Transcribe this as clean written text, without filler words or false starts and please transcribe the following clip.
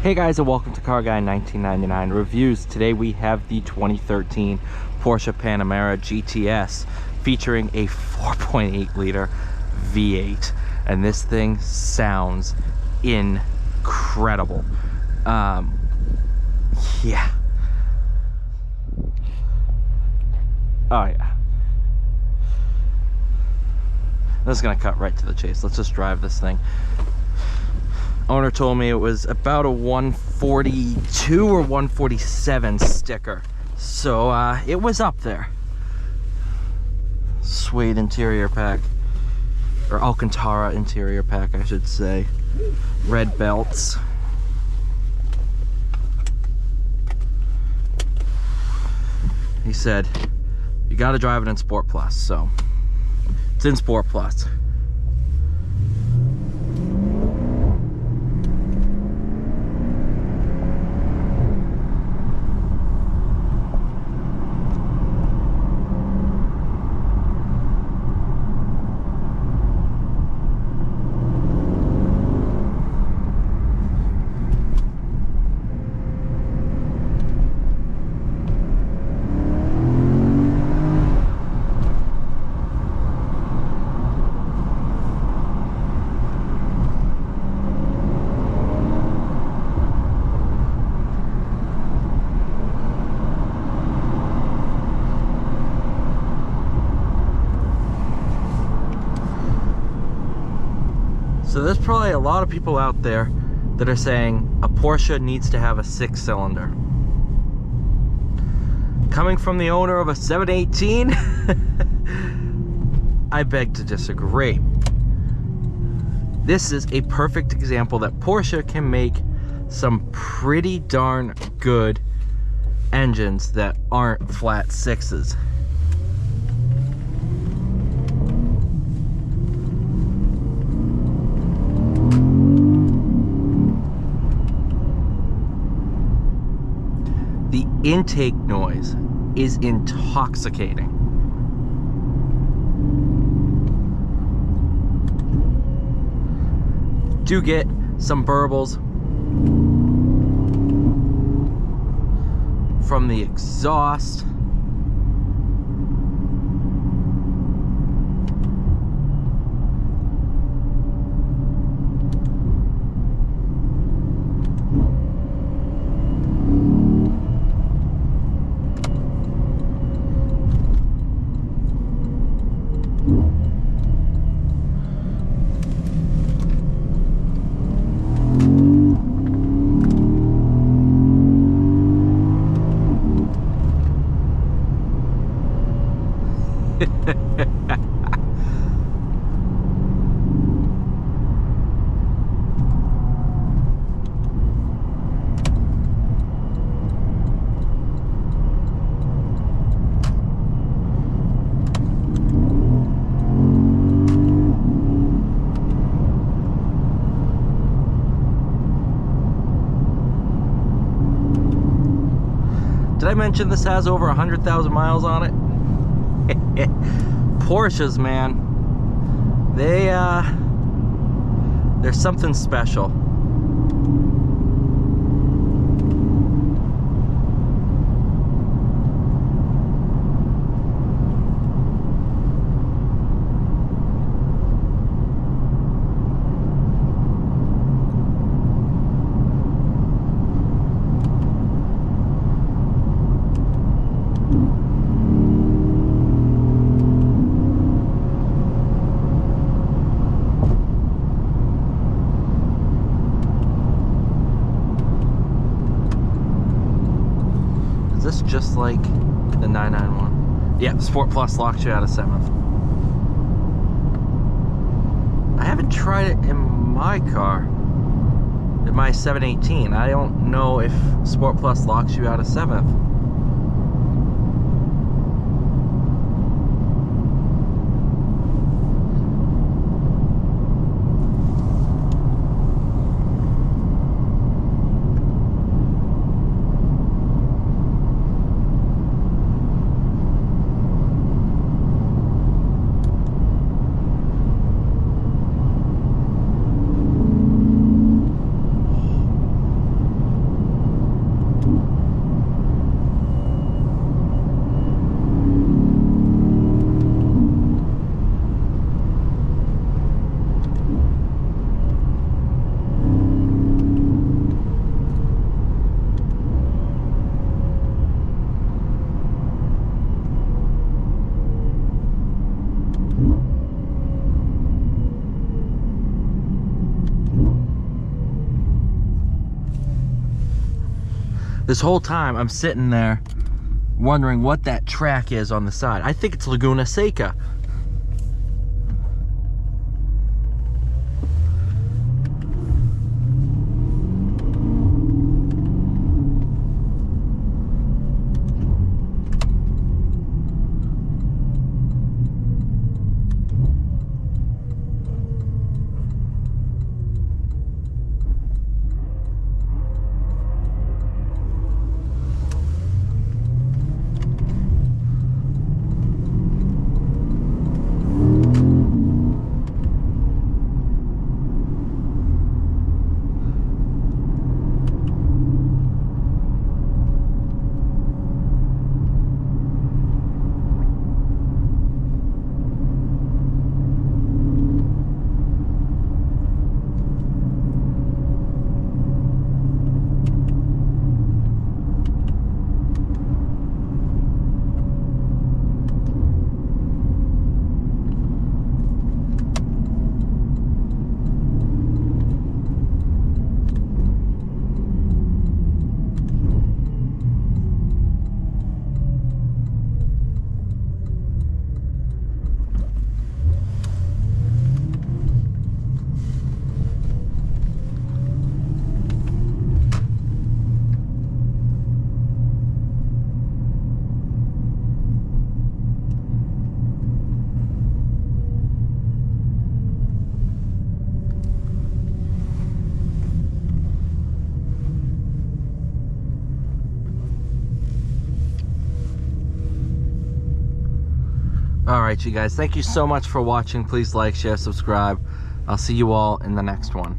Hey guys, and welcome to Car Guy 1999 Reviews. Today we have the 2013 Porsche Panamera GTS featuring a 4.8 liter V8, and this thing sounds incredible. Yeah. Oh yeah. This is gonna cut right to the chase. Let's just drive this thing. Owner told me it was about a 142 or 147 sticker, so it was up there. Suede interior pack, or Alcantara interior pack I should say. Red belts. He said you gotta drive it in Sport Plus, so it's in Sport Plus. So there's probably a lot of people out there that are saying a Porsche needs to have a 6-cylinder. Coming from the owner of a 718, I beg to disagree. This is a perfect example that Porsche can make some pretty darn good engines that aren't flat sixes. The intake noise is intoxicating. Do get some burbles from the exhaust. Did I mention this has over 100,000 miles on it? Porsches, man, they're something special. Is this just like the 991? Yeah, Sport Plus locks you out of 7th. I haven't tried it in my car, in my 718. I don't know if Sport Plus locks you out of 7th. This whole time I'm sitting there wondering what that track is on the side. I think it's Laguna Seca. All right, you guys, thank you so much for watching. Please like, share, subscribe. I'll see you all in the next one.